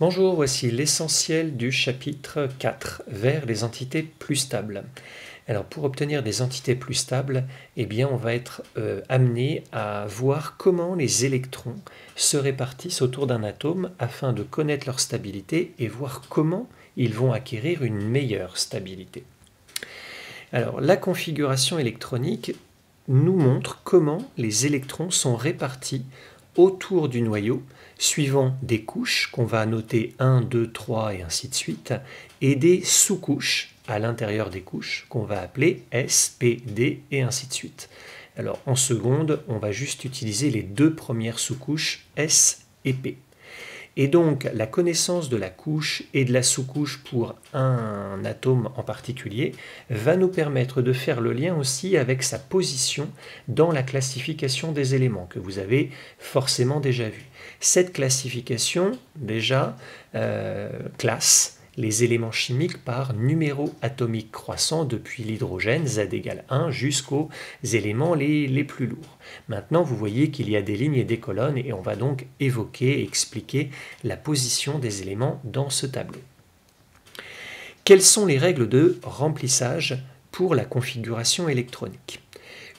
Bonjour, voici l'essentiel du chapitre 4, vers les entités plus stables. Alors pour obtenir des entités plus stables, eh bien on va être amené à voir comment les électrons se répartissent autour d'un atome afin de connaître leur stabilité et voir comment ils vont acquérir une meilleure stabilité. Alors la configuration électronique nous montre comment les électrons sont répartis autour du noyau, suivant des couches qu'on va noter 1, 2, 3 et ainsi de suite, et des sous-couches à l'intérieur des couches qu'on va appeler S, P, D et ainsi de suite. Alors en seconde, on va juste utiliser les deux premières sous-couches S et P. Et donc la connaissance de la couche et de la sous-couche pour un atome en particulier va nous permettre de faire le lien aussi avec sa position dans la classification des éléments que vous avez forcément déjà vu. Cette classification déjà classe les éléments chimiques par numéro atomique croissant depuis l'hydrogène, Z égale 1, jusqu'aux éléments les plus lourds. Maintenant, vous voyez qu'il y a des lignes et des colonnes et on va donc évoquer et expliquer la position des éléments dans ce tableau. Quelles sont les règles de remplissage pour la configuration électronique?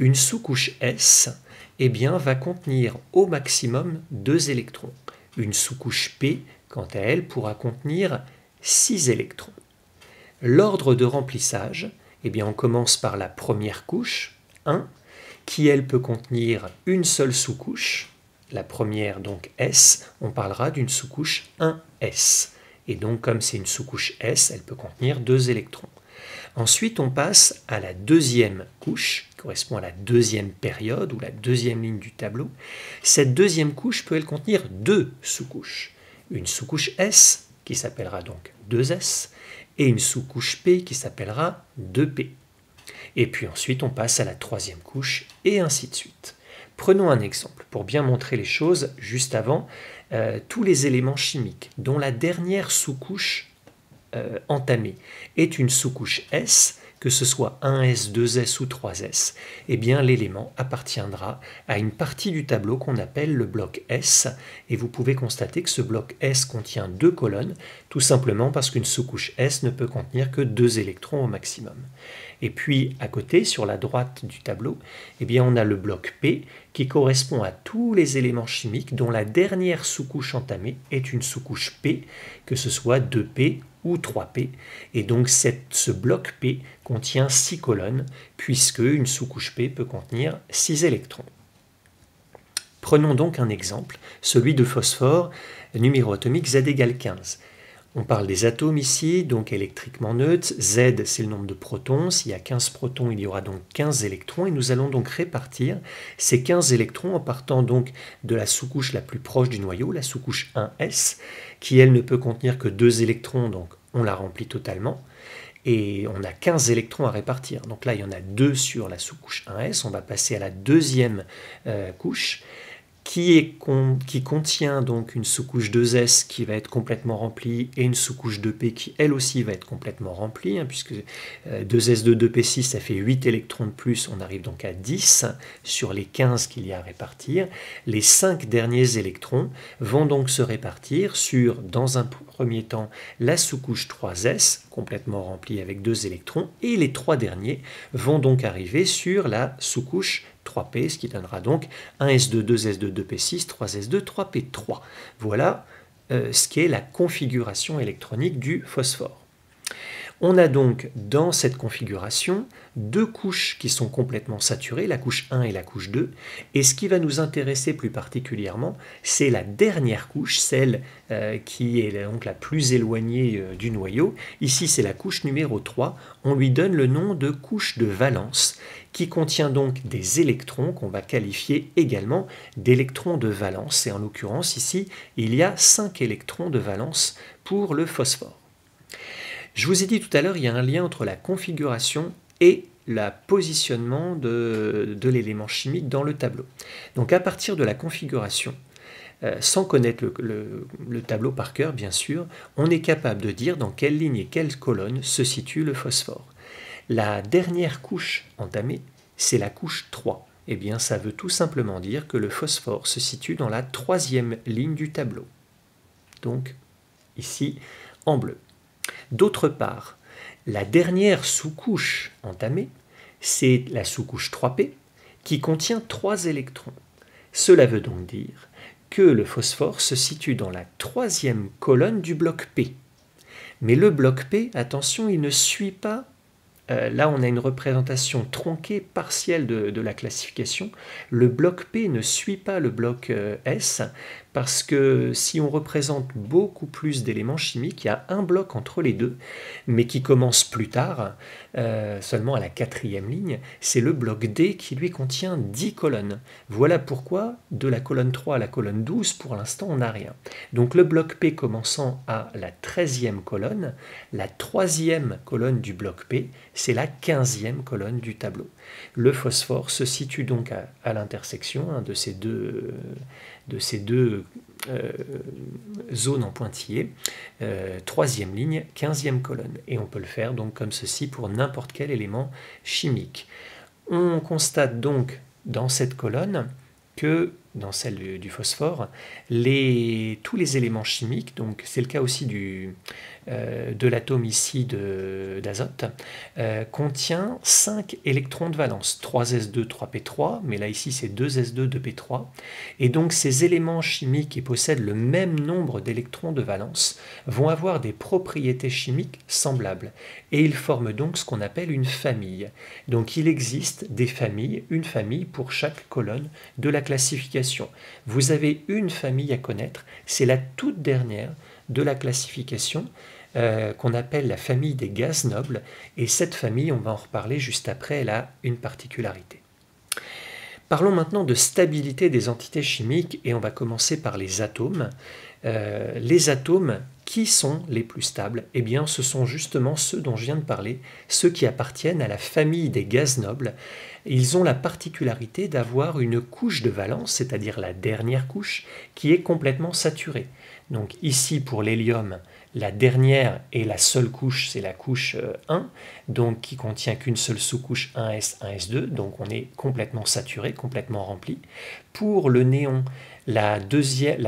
Une sous-couche S va contenir au maximum 2 électrons. Une sous-couche P, quant à elle, pourra contenir 6 électrons. L'ordre de remplissage, on commence par la première couche, 1, qui elle peut contenir une seule sous-couche. La première, donc S, on parlera d'une sous-couche 1S. Et donc comme c'est une sous-couche S, elle peut contenir 2 électrons. Ensuite, on passe à la deuxième couche, qui correspond à la deuxième période ou la deuxième ligne du tableau. Cette deuxième couche peut elle contenir 2 sous-couches. Une sous-couche S, qui s'appellera donc 2S, et une sous-couche P qui s'appellera 2P. Et puis ensuite, on passe à la troisième couche, et ainsi de suite. Prenons un exemple pour bien montrer les choses juste avant. Tous les éléments chimiques dont la dernière sous-couche entamée est une sous-couche S, que ce soit 1S, 2S ou 3S, l'élément appartiendra à une partie du tableau qu'on appelle le bloc S, et vous pouvez constater que ce bloc S contient 2 colonnes, tout simplement parce qu'une sous-couche S ne peut contenir que 2 électrons au maximum. Et puis à côté, sur la droite du tableau, on a le bloc P qui correspond à tous les éléments chimiques dont la dernière sous-couche entamée est une sous-couche P, que ce soit 2P ou 3P. Et donc ce bloc P contient 6 colonnes, puisque une sous-couche P peut contenir 6 électrons. Prenons donc un exemple, celui de phosphore, numéro atomique Z égale 15. On parle des atomes ici, donc électriquement neutres. Z, c'est le nombre de protons. S'il y a 15 protons, il y aura donc 15 électrons. Et nous allons donc répartir ces 15 électrons en partant donc de la sous-couche la plus proche du noyau, la sous-couche 1S, qui elle ne peut contenir que 2 électrons, donc on la remplit totalement. Et on a 15 électrons à répartir. Donc là, il y en a 2 sur la sous-couche 1S. On va passer à la deuxième couche, qui contient donc une sous-couche 2S qui va être complètement remplie et une sous-couche 2P qui elle aussi va être complètement remplie, puisque 2S de 2P6 ça fait 8 électrons de plus, on arrive donc à 10 sur les 15 qu'il y a à répartir. Les 5 derniers électrons vont donc se répartir sur, dans un premier temps, la sous-couche 3S complètement remplie avec 2 électrons, et les 3 derniers vont donc arriver sur la sous-couche 3P, ce qui donnera donc 1S2, 2S2, 2P6, 3S2, 3P3. Voilà ce qu'est la configuration électronique du phosphore. On a donc dans cette configuration 2 couches qui sont complètement saturées, la couche 1 et la couche 2, et ce qui va nous intéresser plus particulièrement, c'est la dernière couche, celle qui est donc la plus éloignée du noyau. Ici, c'est la couche numéro 3, on lui donne le nom de couche de valence, qui contient donc des électrons qu'on va qualifier également d'électrons de valence, et en l'occurrence ici, il y a 5 électrons de valence pour le phosphore. Je vous ai dit tout à l'heure, il y a un lien entre la configuration et le positionnement de l'élément chimique dans le tableau. Donc à partir de la configuration, sans connaître le tableau par cœur bien sûr, on est capable de dire dans quelle ligne et quelle colonne se situe le phosphore. La dernière couche entamée, c'est la couche 3. Ça veut tout simplement dire que le phosphore se situe dans la 3e ligne du tableau. Donc ici en bleu. D'autre part, la dernière sous-couche entamée, c'est la sous-couche 3p qui contient 3 électrons. Cela veut donc dire que le phosphore se situe dans la 3e colonne du bloc P. Mais le bloc P, attention, il ne suit pas. Là, on a une représentation tronquée partielle de la classification. Le bloc P ne suit pas le bloc S, parce que si on représente beaucoup plus d'éléments chimiques, il y a un bloc entre les deux, mais qui commence plus tard, seulement à la 4e ligne. C'est le bloc D qui lui contient 10 colonnes. Voilà pourquoi de la colonne 3 à la colonne 12, pour l'instant, on n'a rien. Donc le bloc P commençant à la 13e colonne, la 3e colonne du bloc P, c'est la 15e colonne du tableau. Le phosphore se situe donc à l'intersection de ces deux zones en pointillés, 3e ligne, 15e colonne. Et on peut le faire donc comme ceci pour n'importe quel élément chimique. On constate donc dans cette colonne que dans celle du phosphore, tous les éléments chimiques, donc c'est le cas aussi de l'atome ici d'azote, contient 5 électrons de valence, 3s2, 3p3, mais là ici c'est 2s2, 2p3, et donc ces éléments chimiques qui possèdent le même nombre d'électrons de valence vont avoir des propriétés chimiques semblables, et ils forment donc ce qu'on appelle une famille. Donc il existe des familles, une famille pour chaque colonne de la classification. Vous avez une famille à connaître, c'est la toute dernière de la classification qu'on appelle la famille des gaz nobles, et cette famille, on va en reparler juste après, elle a une particularité. Parlons maintenant de stabilité des entités chimiques, et on va commencer par les atomes. Les atomes, qui sont les plus stables? Eh bien, ce sont justement ceux dont je viens de parler, ceux qui appartiennent à la famille des gaz nobles. Ils ont la particularité d'avoir une couche de valence, c'est-à-dire la dernière couche, qui est complètement saturée. Donc ici, pour l'hélium, la dernière et la seule couche, c'est la couche 1, donc qui contient qu'une seule sous-couche 1s, 1s2, donc on est complètement saturé, complètement rempli. Pour le néon, la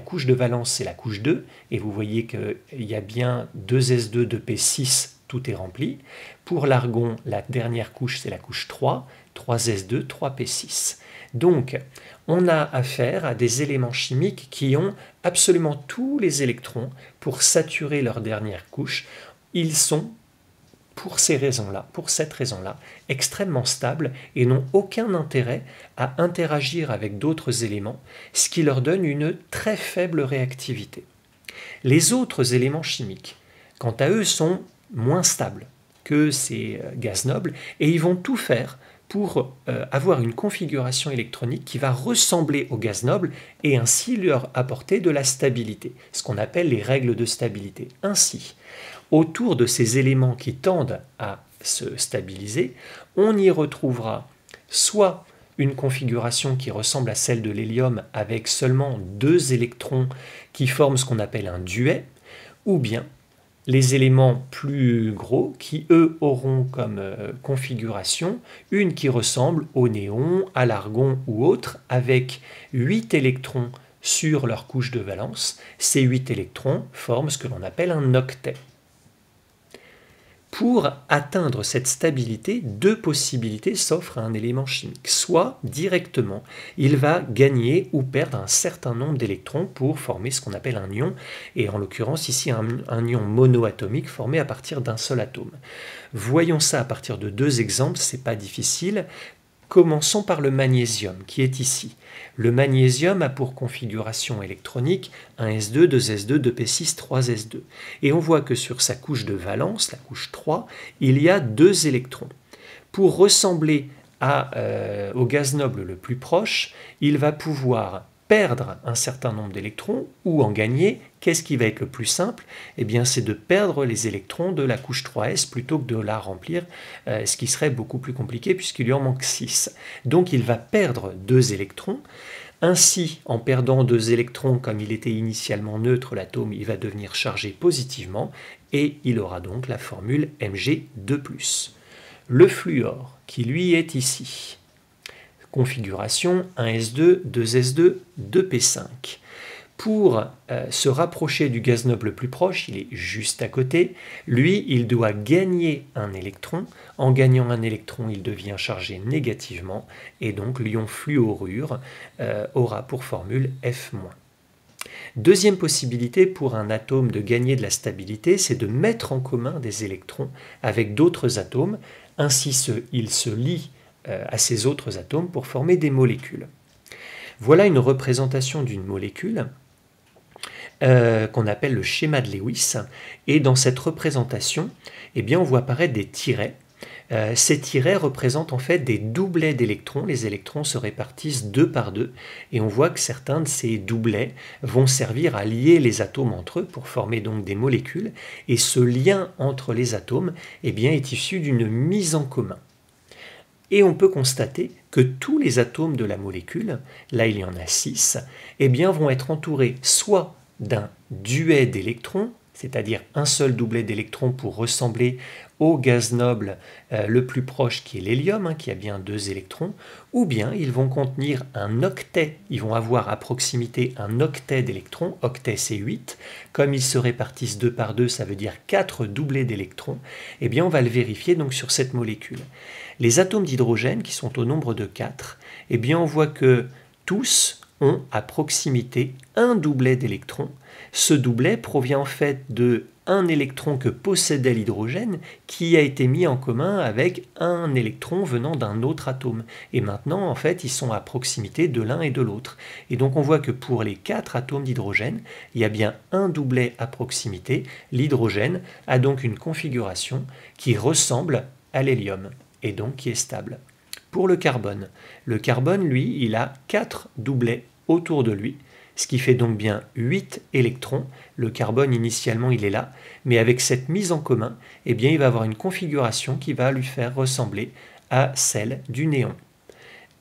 couche de valence, c'est la couche 2, et vous voyez qu'il y a bien 2s2, 2p6, tout est rempli. Pour l'argon, la dernière couche, c'est la couche 3, 3s2, 3p6. Donc, on a affaire à des éléments chimiques qui ont absolument tous les électrons pour saturer leur dernière couche. Ils sont, pour cette raison-là, extrêmement stables et n'ont aucun intérêt à interagir avec d'autres éléments, ce qui leur donne une très faible réactivité. Les autres éléments chimiques, quant à eux, sont moins stables que ces gaz nobles, et ils vont tout faire pour avoir une configuration électronique qui va ressembler aux gaz nobles et ainsi leur apporter de la stabilité, ce qu'on appelle les règles de stabilité. Ainsi, autour de ces éléments qui tendent à se stabiliser, on y retrouvera soit une configuration qui ressemble à celle de l'hélium avec seulement 2 électrons qui forment ce qu'on appelle un duet, ou bien les éléments plus gros qui, eux, auront comme configuration une qui ressemble au néon, à l'argon ou autre, avec 8 électrons sur leur couche de valence. Ces 8 électrons forment ce que l'on appelle un octet. Pour atteindre cette stabilité, 2 possibilités s'offrent à un élément chimique. Soit, directement, il va gagner ou perdre un certain nombre d'électrons pour former ce qu'on appelle un ion, et en l'occurrence ici un ion monoatomique formé à partir d'un seul atome. Voyons ça à partir de 2 exemples, c'est pas difficile. Commençons par le magnésium, qui est ici. Le magnésium a pour configuration électronique 1s2, 2s2, 2p6, 3s2. Et on voit que sur sa couche de valence, la couche 3, il y a 2 électrons. Pour ressembler au gaz noble le plus proche, il va pouvoir perdre un certain nombre d'électrons ou en gagner. Qu'est-ce qui va être le plus simple? Eh bien, c'est de perdre les électrons de la couche 3s plutôt que de la remplir, ce qui serait beaucoup plus compliqué puisqu'il lui en manque 6. Donc, il va perdre 2 électrons. Ainsi, en perdant 2 électrons, comme il était initialement neutre, l'atome, il va devenir chargé positivement et il aura donc la formule Mg2+. Le fluor, qui lui est ici, configuration 1s2, 2s2, 2p5. Pour se rapprocher du gaz noble le plus proche, il est juste à côté, lui, il doit gagner un électron. En gagnant un électron, il devient chargé négativement, et donc l'ion fluorure aura pour formule F-. Deuxième possibilité pour un atome de gagner de la stabilité, c'est de mettre en commun des électrons avec d'autres atomes, ainsi il se lie à ces autres atomes pour former des molécules. Voilà une représentation d'une molécule qu'on appelle le schéma de Lewis, et dans cette représentation, eh bien, on voit apparaître des tirets. Ces tirets représentent en fait des doublets d'électrons. Les électrons se répartissent 2 par 2 et on voit que certains de ces doublets vont servir à lier les atomes entre eux pour former donc des molécules, et ce lien entre les atomes eh bien, est issu d'une mise en commun. Et on peut constater que tous les atomes de la molécule, là il y en a 6, eh bien, vont être entourés soit d'un duet d'électrons, c'est-à-dire un seul doublet d'électrons pour ressembler au gaz noble le plus proche qui est l'hélium, qui a bien 2 électrons, ou bien ils vont contenir un octet, ils vont avoir à proximité un octet d'électrons, octet c'est 8, comme ils se répartissent 2 par 2, ça veut dire 4 doublets d'électrons, eh bien on va le vérifier donc sur cette molécule. Les atomes d'hydrogène qui sont au nombre de 4, eh bien on voit que tous ont à proximité un doublet d'électrons. Ce doublet provient en fait de un électron que possédait l'hydrogène qui a été mis en commun avec un électron venant d'un autre atome. Et maintenant, en fait, ils sont à proximité de l'un et de l'autre. Et donc on voit que pour les 4 atomes d'hydrogène, il y a bien un doublet à proximité. L'hydrogène a donc une configuration qui ressemble à l'hélium et donc qui est stable. Pour le carbone, lui, il a 4 doublets autour de lui, ce qui fait donc bien 8 électrons. Le carbone, initialement, il est là, mais avec cette mise en commun, eh bien, il va avoir une configuration qui va lui faire ressembler à celle du néon.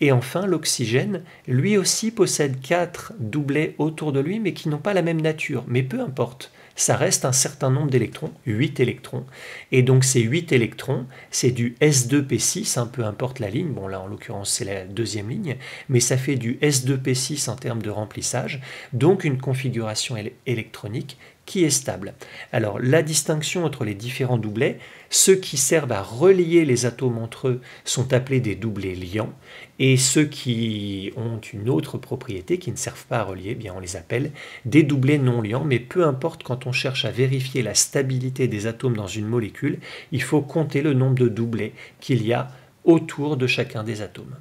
Et enfin, l'oxygène, lui aussi possède 4 doublets autour de lui, mais qui n'ont pas la même nature. Mais peu importe, ça reste un certain nombre d'électrons, 8 électrons. Et donc ces 8 électrons, c'est du S2P6, peu importe la ligne, bon là en l'occurrence c'est la deuxième ligne, mais ça fait du S2P6 en termes de remplissage, donc une configuration électronique qui est stable. Alors la distinction entre les différents doublets, ceux qui servent à relier les atomes entre eux sont appelés des doublets liants, et ceux qui ont une autre propriété, qui ne servent pas à relier, eh bien on les appelle des doublets non liants, mais peu importe, quand on cherche à vérifier la stabilité des atomes dans une molécule, il faut compter le nombre de doublets qu'il y a autour de chacun des atomes.